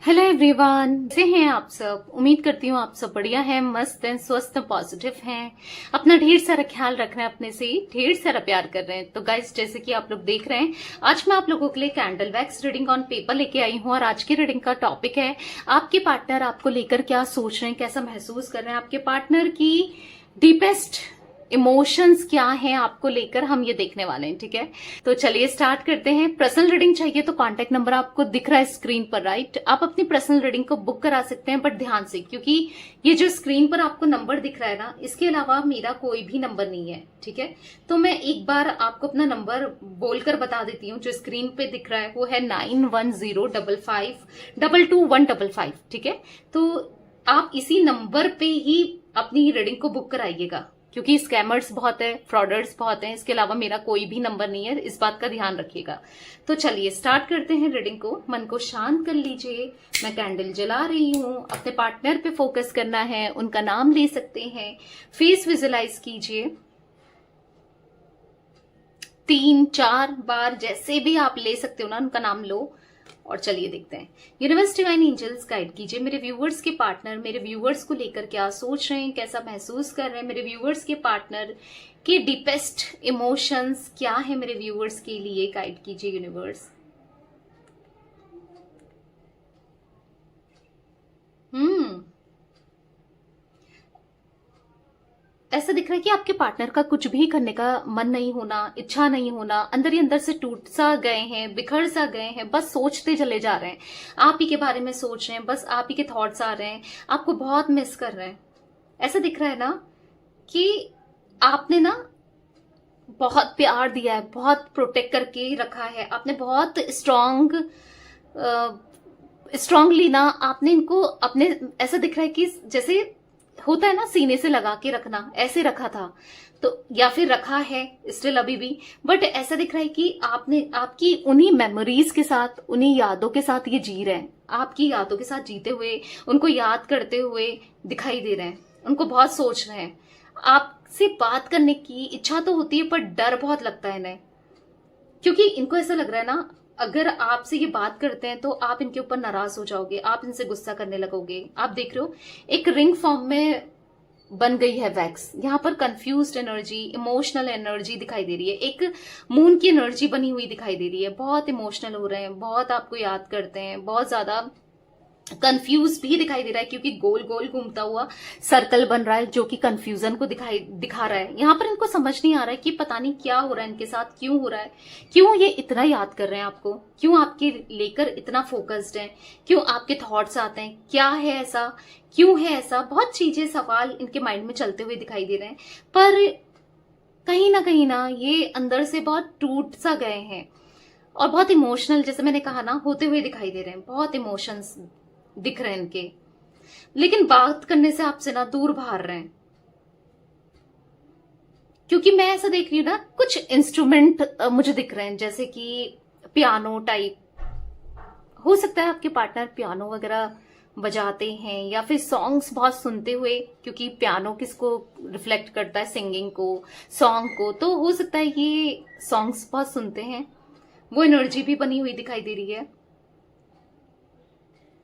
Hello everyone, कैसे हैं आप सब। उम्मीद करती हूँ आप सब बढ़िया हैं, मस्त हैं, स्वस्थ पॉजिटिव हैं, अपना ढेर सारा ख्याल रख रहे हैं, अपने से ढेर सारा प्यार कर रहे हैं। तो गाइस, जैसे कि आप लोग देख रहे हैं, आज मैं आप लोगों के लिए candle wax reading on paper लेके आई हूँ। और आज की रीडिंग का टॉपिक है आपके पार्टनर आपको लेकर क्या सोच रहे हैं, कैसा महसूस कर रहे हैं, आपके पार्टनर की डीपेस्ट इमोशंस क्या हैं आपको लेकर, हम ये देखने वाले हैं। ठीक है, तो चलिए स्टार्ट करते हैं। पर्सनल रीडिंग चाहिए तो कांटेक्ट नंबर आपको दिख रहा है स्क्रीन पर, राइट। आप अपनी पर्सनल रीडिंग को बुक करा सकते हैं, बट ध्यान से, क्योंकि ये जो स्क्रीन पर आपको नंबर दिख रहा है ना, इसके अलावा मेरा कोई भी नंबर नहीं है। ठीक है, तो मैं एक बार आपको अपना नंबर बोलकर बता देती हूँ। जो स्क्रीन पे दिख रहा है वो है 9105522155। ठीक है, तो आप इसी नंबर पे ही अपनी रीडिंग को बुक कराइएगा, क्योंकि स्कैमर्स बहुत है, फ्रॉडर्स बहुत हैं। इसके अलावा मेरा कोई भी नंबर नहीं है, इस बात का ध्यान रखिएगा। तो चलिए स्टार्ट करते हैं रीडिंग को। मन को शांत कर लीजिए। मैं कैंडल जला रही हूँ। अपने पार्टनर पे फोकस करना है, उनका नाम ले सकते हैं, फेस विजुलाइज कीजिए 3-4 बार, जैसे भी आप ले सकते हो ना, उनका नाम लो। और चलिए देखते हैं। यूनिवर्स डिवाइन एंजल्स गाइड कीजिए मेरे व्यूवर्स के पार्टनर मेरे व्यूवर्स को लेकर क्या सोच रहे हैं, कैसा महसूस कर रहे हैं। मेरे व्यूवर्स के पार्टनर के डीपेस्ट इमोशंस क्या है मेरे व्यूवर्स के लिए, गाइड कीजिए यूनिवर्स। ऐसा दिख रहा है कि आपके पार्टनर का कुछ भी करने का मन नहीं होना, इच्छा नहीं होना, अंदर ही अंदर से टूट सा गए हैं, बिखर सा गए हैं, बस सोचते चले जा रहे हैं, आप ही के बारे में सोच रहे हैं, बस आप ही के थॉट्स आ रहे हैं, आपको बहुत मिस कर रहे हैं। ऐसा दिख रहा है ना कि आपने ना बहुत प्यार दिया है, बहुत प्रोटेक्ट करके रखा है, आपने बहुत स्ट्रांगली ना आपने इनको अपने, ऐसा दिख रहा है कि जैसे होता है ना सीने से लगा के रखना, ऐसे रखा था तो, या फिर रखा है स्टिल अभी भी। बट ऐसा दिख रहा है कि आपने आपकी उन्हीं मेमोरीज के साथ, उन्हीं यादों के साथ ये जी रहे हैं, आपकी यादों के साथ जीते हुए, उनको याद करते हुए दिखाई दे रहे हैं, उनको बहुत सोच रहे हैं। आपसे बात करने की इच्छा तो होती है, पर डर बहुत लगता है इन्हें, क्योंकि इनको ऐसा लग रहा है ना, अगर आपसे ये बात करते हैं तो आप इनके ऊपर नाराज हो जाओगे, आप इनसे गुस्सा करने लगोगे। आप देख रहे हो एक रिंग फॉर्म में बन गई है वैक्स। यहाँ पर कंफ्यूज्ड एनर्जी, इमोशनल एनर्जी दिखाई दे रही है, एक मून की एनर्जी बनी हुई दिखाई दे रही है। बहुत इमोशनल हो रहे हैं, बहुत आपको याद करते हैं, बहुत ज्यादा कंफ्यूज भी दिखाई दे रहा है, क्योंकि गोल गोल घूमता हुआ सर्कल बन रहा है, जो कि कंफ्यूजन को दिखा रहा है। यहाँ पर इनको समझ नहीं आ रहा है कि पता नहीं क्या हो रहा है इनके साथ, क्यों हो रहा है, क्यों ये इतना याद कर रहे हैं आपको, क्यों आपके लेकर इतना फोकस्ड हैं, क्यों आपके थॉट्स आते हैं, क्या है ऐसा, क्यों है ऐसा। बहुत चीजें, सवाल इनके माइंड में चलते हुए दिखाई दे रहे हैं, पर कहीं ना ये अंदर से बहुत टूट सा गए हैं और बहुत इमोशनल, जैसे मैंने कहा ना, होते हुए दिखाई दे रहे हैं। बहुत इमोशंस दिख रहे हैं इनके, लेकिन बात करने से आपसे ना दूर भाग रहे हैं। क्योंकि मैं ऐसा देख रही हूं ना, कुछ इंस्ट्रूमेंट मुझे दिख रहे हैं, जैसे कि पियानो टाइप। हो सकता है आपके पार्टनर पियानो वगैरह बजाते हैं, या फिर सॉन्ग्स बहुत सुनते हुए, क्योंकि पियानो किसको रिफ्लेक्ट करता है, सिंगिंग को, सॉन्ग को। तो हो सकता है ये सॉन्ग्स बहुत सुनते हैं, वो एनर्जी भी बनी हुई दिखाई दे रही है।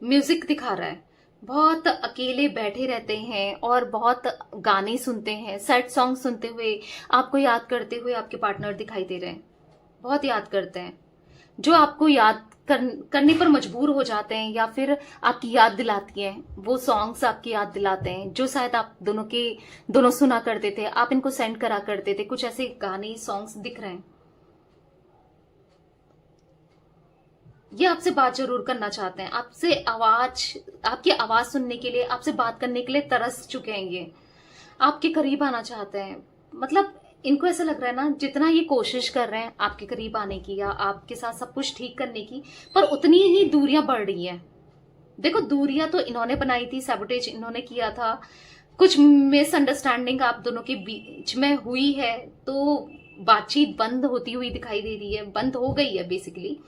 म्यूजिक दिखा रहा है, बहुत अकेले बैठे रहते हैं और बहुत गाने सुनते हैं, सैड सॉन्ग सुनते हुए, आपको याद करते हुए आपके पार्टनर दिखाई दे रहे हैं। बहुत याद करते हैं, जो आपको याद करने पर मजबूर हो जाते हैं, या फिर आपकी याद दिलाती हैं वो सॉन्ग्स, आपकी याद दिलाते हैं जो शायद आप दोनों सुना करते थे, आप इनको सेंड करा करते थे। कुछ ऐसे गाने, सॉन्ग्स दिख रहे हैं। ये आपसे बात जरूर करना चाहते हैं, आपसे आपकी आवाज सुनने के लिए, आपसे बात करने के लिए तरस चुके हैं ये, आपके करीब आना चाहते हैं। मतलब इनको ऐसा लग रहा है ना, जितना ये कोशिश कर रहे हैं आपके करीब आने की, या आपके साथ सब कुछ ठीक करने की, पर उतनी ही दूरियां बढ़ रही हैं। देखो, दूरियां तो इन्होंने बनाई थी, सैबोटेज इन्होंने किया था, कुछ मिसअंडरस्टैंडिंग आप दोनों के बीच में हुई है, तो बातचीत बंद होती हुई दिखाई दे रही है, बंद हो गई है बेसिकली।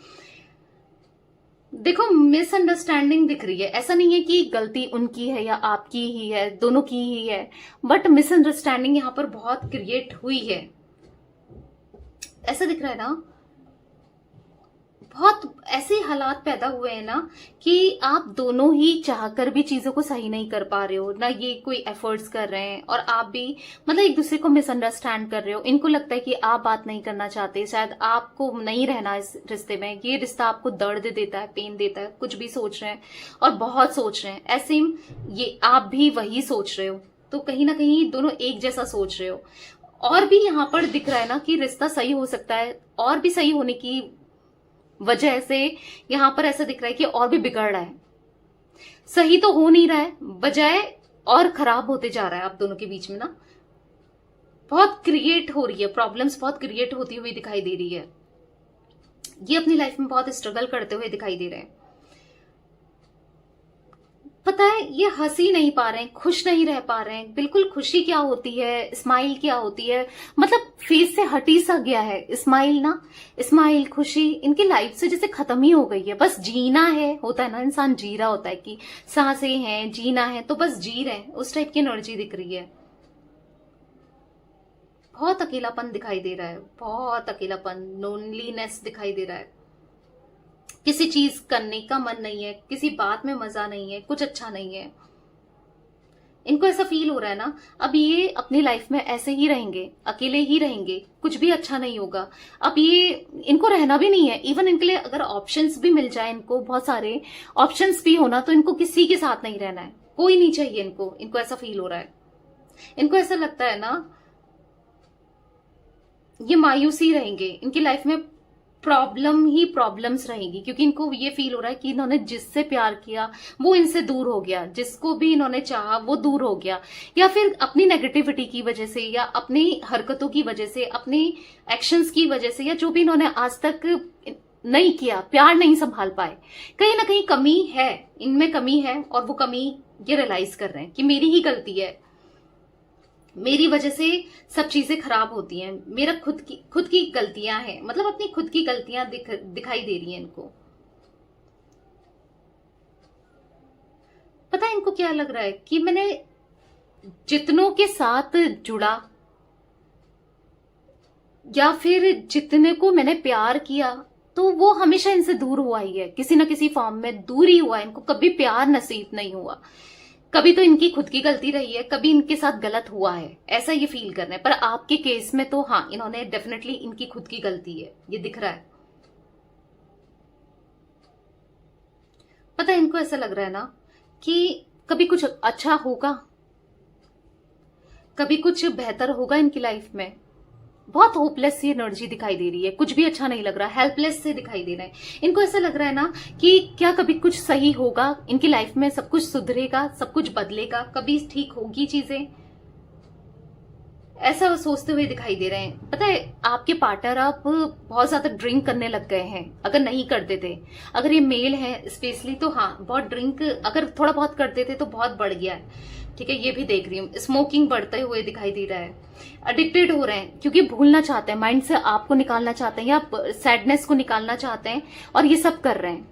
देखो, मिसअंडरस्टैंडिंग दिख रही है, ऐसा नहीं है कि गलती उनकी है या आपकी ही है, दोनों की ही है, बट मिसअंडरस्टैंडिंग यहां पर बहुत क्रिएट हुई है। ऐसा दिख रहा है ना बहुत ऐसे हालात पैदा हुए हैं ना कि आप दोनों ही चाहकर भी चीजों को सही नहीं कर पा रहे हो ना, ये कोई एफर्ट्स कर रहे हैं और आप भी मतलब एक दूसरे को मिसअंडरस्टैंड कर रहे हो। इनको लगता है कि आप बात नहीं करना चाहते, शायद आपको नहीं रहना इस रिश्ते में, ये रिश्ता आपको दर्द देता है, पेन देता है, कुछ भी सोच रहे हैं और बहुत सोच रहे हैं। ऐसे ये आप भी वही सोच रहे हो, तो कहीं ना कहीं दोनों एक जैसा सोच रहे हो। और भी यहाँ पर दिख रहा है ना कि रिश्ता सही हो सकता है, और भी सही होने की वजह से यहां पर ऐसा दिख रहा है कि और भी बिगड़ रहा है, सही तो हो नहीं रहा है, बजाय और खराब होते जा रहा है। आप दोनों के बीच में ना बहुत क्रिएट हो रही है, प्रॉब्लम्स बहुत क्रिएट होती हुई दिखाई दे रही है। ये अपनी लाइफ में बहुत स्ट्रगल करते हुए दिखाई दे रहे हैं। पता है, ये हंसी नहीं पा रहे हैं, खुश नहीं रह पा रहे हैं। बिल्कुल खुशी क्या होती है, स्माइल क्या होती है, मतलब फेस से हट ही सा गया है स्माइल ना। स्माइल, खुशी इनकी लाइफ से जैसे खत्म ही हो गई है। बस जीना है, होता है ना, इंसान जी रहा होता है कि सांसें हैं, जीना है, तो बस जी रहे हैं, उस टाइप की एनर्जी दिख रही है। बहुत अकेलापन दिखाई दे रहा है, बहुत अकेलापन, लोनलीनेस दिखाई दे रहा है। किसी चीज करने का मन नहीं है, किसी बात में मजा नहीं है, कुछ अच्छा नहीं है। इनको ऐसा फील हो रहा है ना, अब ये अपनी लाइफ में ऐसे ही रहेंगे, अकेले ही रहेंगे, कुछ भी अच्छा नहीं होगा। अब ये इनको रहना भी नहीं है। इवन इनके लिए अगर ऑप्शंस भी मिल जाए, इनको बहुत सारे ऑप्शंस भी होना, तो इनको किसी के साथ नहीं रहना है, कोई नहीं चाहिए इनको। इनको ऐसा फील हो रहा है, इनको ऐसा लगता है ना ये मायूसी रहेंगे, इनकी लाइफ में प्रॉब्लम ही प्रॉब्लम्स रहेगी, क्योंकि इनको ये फील हो रहा है कि इन्होंने जिससे प्यार किया वो इनसे दूर हो गया, जिसको भी इन्होंने चाहा वो दूर हो गया, या फिर अपनी नेगेटिविटी की वजह से, या अपनी हरकतों की वजह से, अपनी एक्शंस की वजह से, या जो भी इन्होंने आज तक नहीं किया, प्यार नहीं संभाल पाए, कहीं ना कहीं कमी है, इनमें कमी है। और वो कमी ये रियलाइज कर रहे हैं कि मेरी ही गलती है, मेरी वजह से सब चीजें खराब होती हैं, मेरा खुद की गलतियां हैं, मतलब अपनी खुद की गलतियां दिखाई दे रही हैं इनको। पता है इनको क्या लग रहा है कि मैंने जितनों के साथ जुड़ा, या फिर जितने को मैंने प्यार किया, तो वो हमेशा इनसे दूर हुआ ही है, किसी ना किसी फॉर्म में दूर ही हुआ, इनको कभी प्यार नसीब नहीं हुआ। कभी तो इनकी खुद की गलती रही है, कभी इनके साथ गलत हुआ है, ऐसा ये फील कर रहे हैं। पर आपके केस में तो हाँ, इन्होंने डेफिनेटली इनकी खुद की गलती है, ये दिख रहा है। पता है इनको ऐसा लग रहा है ना कि कभी कुछ अच्छा होगा, कभी कुछ बेहतर होगा इनकी लाइफ में। बहुत होपलेस सी एनर्जी दिखाई दे रही है, कुछ भी अच्छा नहीं लग रहा, हेल्पलेस से दिखाई दे रहे हैं। इनको ऐसा लग रहा है ना कि क्या कभी कुछ सही होगा इनकी लाइफ में, सब कुछ सुधरेगा, सब कुछ बदलेगा, कभी ठीक होगी चीजें, ऐसा सोचते हुए दिखाई दे रहे हैं। पता है आपके पार्टनर अब बहुत ज्यादा ड्रिंक करने लग गए हैं, अगर नहीं करते थे, अगर ये मेल है स्पेशली, तो हाँ बहुत ड्रिंक अगर थोड़ा बहुत करते थे तो बहुत बढ़ गया है। ठीक है, ये भी देख रही हूँ, स्मोकिंग बढ़ते हुए दिखाई दे रहा है। एडिक्टेड हो रहे हैं क्योंकि भूलना चाहते हैं, माइंड से आपको निकालना चाहते हैं, या सैडनेस को निकालना चाहते हैं, और ये सब कर रहे हैं।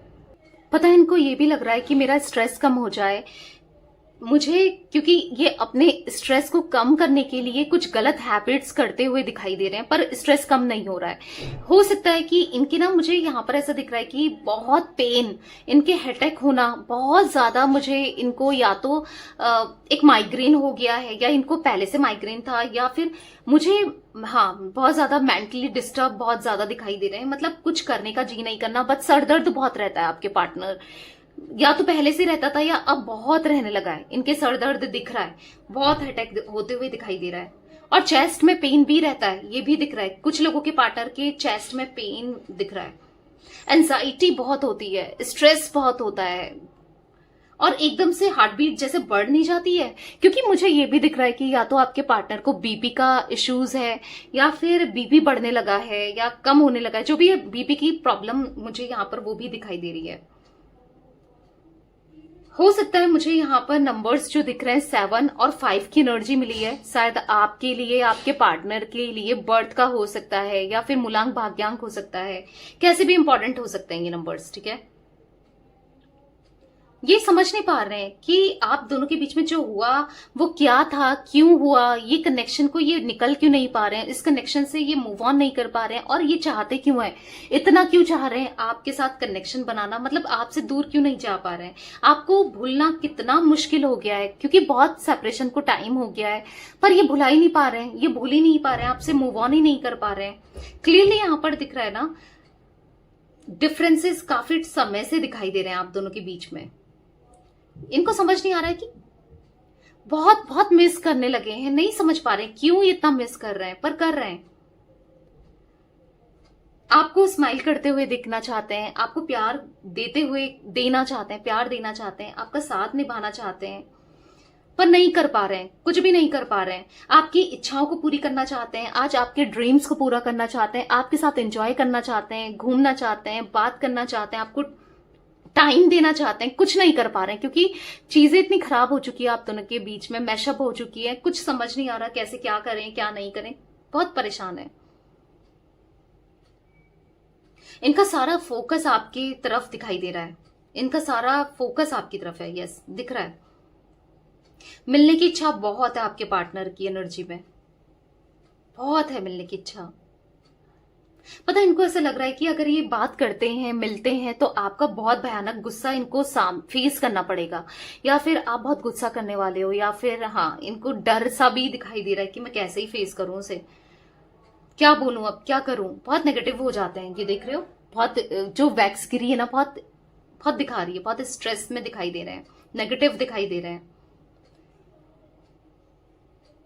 पता है इनको ये भी लग रहा है कि मेरा स्ट्रेस कम हो जाए मुझे, क्योंकि ये अपने स्ट्रेस को कम करने के लिए कुछ गलत हैबिट्स करते हुए दिखाई दे रहे हैं, पर स्ट्रेस कम नहीं हो रहा है। हो सकता है कि इनके ना, मुझे यहाँ पर ऐसा दिख रहा है कि बहुत पेन, इनके हेडेक होना बहुत ज्यादा, मुझे इनको या तो एक माइग्रेन हो गया है, या इनको पहले से माइग्रेन था, या फिर मुझे हाँ बहुत ज्यादा मेंटली डिस्टर्ब बहुत ज्यादा दिखाई दे रहे हैं। मतलब कुछ करने का जी नहीं करना, बस सर दर्द बहुत रहता है आपके पार्टनर, या तो पहले से रहता था या अब बहुत रहने लगा है। इनके सर दर्द दिख रहा है, बहुत अटैक होते हुए दिखाई दे रहा है, और चेस्ट में पेन भी रहता है, ये भी दिख रहा है। कुछ लोगों के पार्टनर के चेस्ट में पेन दिख रहा है। एंजाइटी बहुत होती है, स्ट्रेस बहुत होता है, और एकदम से हार्ट बीट जैसे बढ़ नहीं जाती है। क्योंकि मुझे ये भी दिख रहा है कि या तो आपके पार्टनर को बीपी का इश्यूज है, या फिर बीपी बढ़ने लगा है या कम होने लगा है, जो भी है बीपी की प्रॉब्लम मुझे यहाँ पर वो भी दिखाई दे रही है। हो सकता है मुझे यहाँ पर नंबर्स जो दिख रहे हैं 7 और 5 की एनर्जी मिली है, शायद आपके लिए, आपके पार्टनर के लिए बर्थ का हो सकता है, या फिर मूलांक भाग्यांक हो सकता है, कैसे भी इंपॉर्टेंट हो सकते हैं ये नंबर्स। ठीक है, ये समझ नहीं पा रहे हैं कि आप दोनों के बीच में जो हुआ वो क्या था, क्यों हुआ, ये कनेक्शन को ये निकल क्यों नहीं पा रहे हैं, इस कनेक्शन से ये मूव ऑन नहीं कर पा रहे हैं, और ये चाहते क्यों है, इतना क्यों चाह रहे हैं आपके साथ कनेक्शन बनाना, मतलब आपसे दूर क्यों नहीं जा पा रहे हैं। आपको भूलना कितना मुश्किल हो गया है, क्योंकि बहुत सेपरेशन को टाइम हो गया है, पर ये भुला ही नहीं पा रहे हैं, ये भूल ही नहीं पा रहे हैं, आपसे मूव ऑन ही नहीं कर पा रहे हैं। क्लियरली यहां पर दिख रहा है ना, डिफरेंसेस काफी समय से दिखाई दे रहे हैं आप दोनों के बीच में। इनको समझ नहीं आ रहा है कि बहुत बहुत मिस करने लगे हैं, नहीं समझ पा रहे क्यों इतना मिस कर रहे हैं, पर कर रहे हैं। आपको स्माइल करते हुए दिखना चाहते हैं, आपको प्यार देते हुए देना चाहते हैं, प्यार देना चाहते हैं, आपका साथ निभाना चाहते हैं, पर नहीं कर पा रहे हैं, कुछ भी नहीं कर पा रहे हैं। आपकी इच्छाओं को पूरी करना चाहते हैं, आज आपके ड्रीम्स को पूरा करना चाहते हैं, आपके साथ एंजॉय करना चाहते हैं, घूमना चाहते हैं, बात करना चाहते हैं, आपको टाइम देना चाहते हैं, कुछ नहीं कर पा रहे हैं, क्योंकि चीजें इतनी खराब हो चुकी है आप दोनों के बीच में, मैशअप हो चुकी है, कुछ समझ नहीं आ रहा कैसे क्या करें क्या नहीं करें, बहुत परेशान है। इनका सारा फोकस आपकी तरफ दिखाई दे रहा है, इनका सारा फोकस आपकी तरफ है, यस दिख रहा है। मिलने की इच्छा बहुत है आपके पार्टनर की एनर्जी में, बहुत है मिलने की इच्छा। पता है इनको ऐसा लग रहा है कि अगर ये बात करते हैं, मिलते हैं, तो आपका बहुत भयानक गुस्सा इनको फेस करना पड़ेगा, या फिर आप बहुत गुस्सा करने वाले हो, या फिर हाँ इनको डर सा भी दिखाई दे रहा है कि मैं कैसे ही फेस करूं उसे, क्या बोलूं अब क्या करूं, बहुत नेगेटिव हो जाते हैं। ये देख रहे हो बहुत जो वैक्स गिरी है ना, बहुत बहुत दिखा रही है, बहुत स्ट्रेस में दिखाई दे रहे हैं, नेगेटिव दिखाई दे रहे हैं।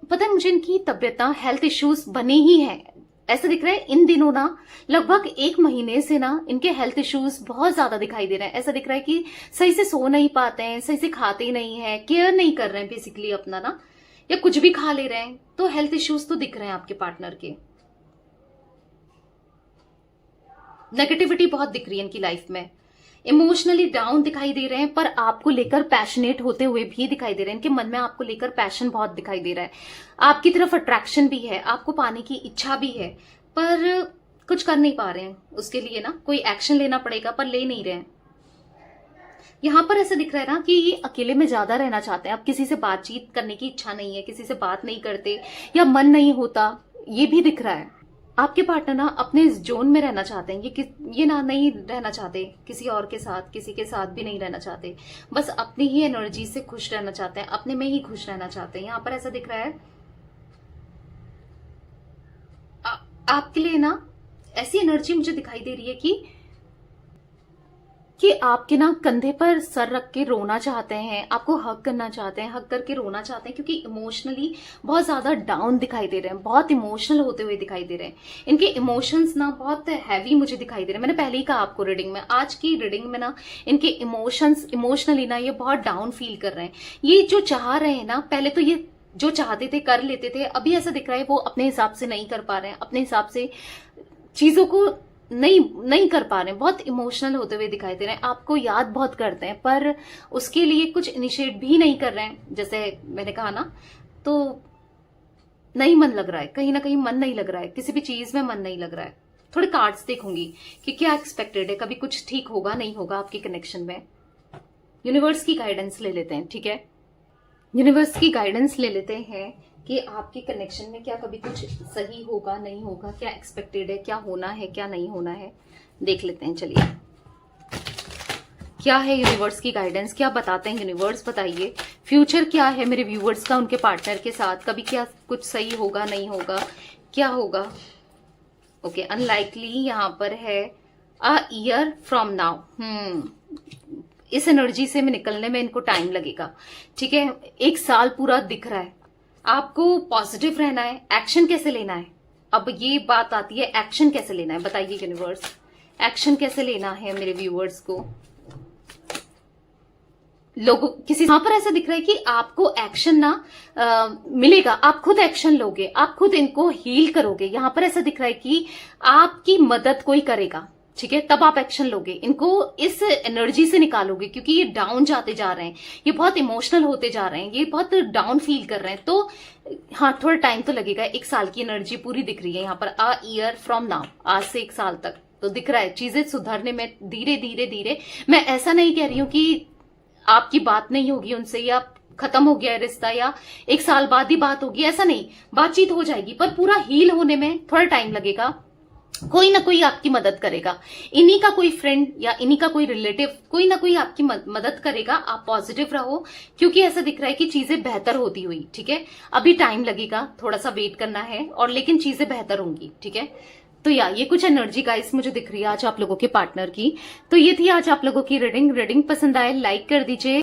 पता है मुझे इनकी तबियत ना, हेल्थ इश्यूज बने ही हैं, ऐसा दिख रहा है इन दिनों ना, लगभग 1 महीने से ना इनके हेल्थ इश्यूज बहुत ज्यादा दिखाई दे रहे हैं। ऐसा दिख रहा है कि सही से सो नहीं पाते हैं, सही से खाते नहीं है, केयर नहीं कर रहे हैं बेसिकली अपना ना, या कुछ भी खा ले रहे हैं, तो हेल्थ इश्यूज तो दिख रहे हैं आपके पार्टनर के। नेगेटिविटी बहुत दिख रही है इनकी लाइफ में, इमोशनली डाउन दिखाई दे रहे हैं, पर आपको लेकर पैशनेट होते हुए भी दिखाई दे रहे हैं। इनके मन में आपको लेकर पैशन बहुत दिखाई दे रहा है, आपकी तरफ अट्रैक्शन भी है, आपको पाने की इच्छा भी है, पर कुछ कर नहीं पा रहे हैं उसके लिए ना, कोई एक्शन लेना पड़ेगा पर ले नहीं रहे हैं। यहां पर ऐसा दिख रहा है ना कि ये अकेले में ज्यादा रहना चाहते हैं, अब किसी से बातचीत करने की इच्छा नहीं है, किसी से बात नहीं करते या मन नहीं होता, ये भी दिख रहा है। आपके पार्टनर ना अपने जोन में रहना चाहते हैं, ये ना नहीं रहना चाहते किसी और के साथ, किसी के साथ भी नहीं रहना चाहते, बस अपनी ही एनर्जी से खुश रहना चाहते हैं, अपने में ही खुश रहना चाहते हैं। यहां पर ऐसा दिख रहा है आपके लिए ना, ऐसी एनर्जी मुझे दिखाई दे रही है कि आपके ना कंधे पर सर रख के रोना चाहते हैं, आपको हक करना चाहते हैं, हक करके रोना चाहते हैं, क्योंकि इमोशनली बहुत ज्यादा डाउन दिखाई दे रहे हैं, बहुत इमोशनल होते हुए दिखाई दे रहे हैं। इनके इमोशंस ना बहुत हैवी मुझे दिखाई दे रहे हैं। मैंने पहले ही कहा आपको रीडिंग में, आज की रीडिंग में ना इनके इमोशंस इमोशनली ना ये बहुत डाउन फील कर रहे हैं। ये जो चाह रहे हैं ना, पहले तो ये जो चाहते थे कर लेते थे, अभी ऐसा दिख रहा है वो अपने हिसाब से नहीं कर पा रहे हैं, अपने हिसाब से चीजों को नहीं कर पा रहे हैं, बहुत इमोशनल होते हुए दिखाई दे रहे हैं, आपको याद बहुत करते हैं, पर उसके लिए कुछ इनिशिएट भी नहीं कर रहे हैं। जैसे मैंने कहा ना, तो नहीं मन लग रहा है, कहीं ना कहीं मन नहीं लग रहा है, किसी भी चीज में मन नहीं लग रहा है। थोड़े कार्ड्स देखूंगी कि क्या एक्सपेक्टेड है, कभी कुछ ठीक होगा नहीं होगा आपके कनेक्शन में। यूनिवर्स की गाइडेंस ले लेते हैं, ठीक है, यूनिवर्स की गाइडेंस ले लेते हैं कि आपके कनेक्शन में क्या कभी कुछ सही होगा नहीं होगा, क्या एक्सपेक्टेड है, क्या होना है क्या नहीं होना है, देख लेते हैं। चलिए क्या है यूनिवर्स की गाइडेंस, क्या बताते हैं यूनिवर्स, बताइए फ्यूचर क्या है मेरे व्यूवर्स का उनके पार्टनर के साथ, कभी क्या कुछ सही होगा नहीं होगा, क्या होगा। ओके, अनलाइकली यहां पर है अ ईयर फ्रॉम नाउ। इस एनर्जी से में निकलने में इनको टाइम लगेगा, ठीक है। 1 साल पूरा दिख रहा है, आपको पॉजिटिव रहना है, एक्शन कैसे लेना है। अब ये बात आती है एक्शन कैसे लेना है, बताइए यूनिवर्स, एक्शन कैसे लेना है मेरे व्यूअर्स को। लोगों किसी यहां पर ऐसा दिख रहा है कि आपको एक्शन ना मिलेगा, आप खुद एक्शन लोगे, आप खुद इनको हील करोगे। यहां पर ऐसा दिख रहा है कि आपकी मदद कोई करेगा, ठीक है, तब आप एक्शन लोगे, इनको इस एनर्जी से निकालोगे, क्योंकि ये डाउन जाते जा रहे हैं, ये बहुत इमोशनल होते जा रहे हैं, ये बहुत डाउन फील कर रहे हैं। तो हाँ, थोड़ा टाइम तो लगेगा, 1 साल की एनर्जी पूरी दिख रही है यहाँ पर, अ ईयर फ्रॉम नाउ, आज से 1 साल तक तो दिख रहा है चीजें सुधरने में धीरे धीरे धीरे। मैं ऐसा नहीं कह रही हूं कि आपकी बात नहीं होगी उनसे, या खत्म हो गया है रिश्ता, या 1 साल बाद ही बात होगी, ऐसा नहीं, बातचीत हो जाएगी, पर पूरा हील होने में थोड़ा टाइम लगेगा। कोई ना कोई आपकी मदद करेगा, इन्हीं का कोई फ्रेंड या इन्हीं का कोई रिलेटिव, कोई ना कोई आपकी मदद करेगा। आप पॉजिटिव रहो, क्योंकि ऐसा दिख रहा है कि चीजें बेहतर होती हुई, ठीक है। अभी टाइम लगेगा, थोड़ा सा वेट करना है, और लेकिन चीजें बेहतर होंगी, ठीक है। तो ये कुछ एनर्जी गाइस मुझे दिख रही है आज आप लोगों के पार्टनर की। तो ये थी आज आप लोगों की रीडिंग। पसंद आए लाइक कर दीजिए।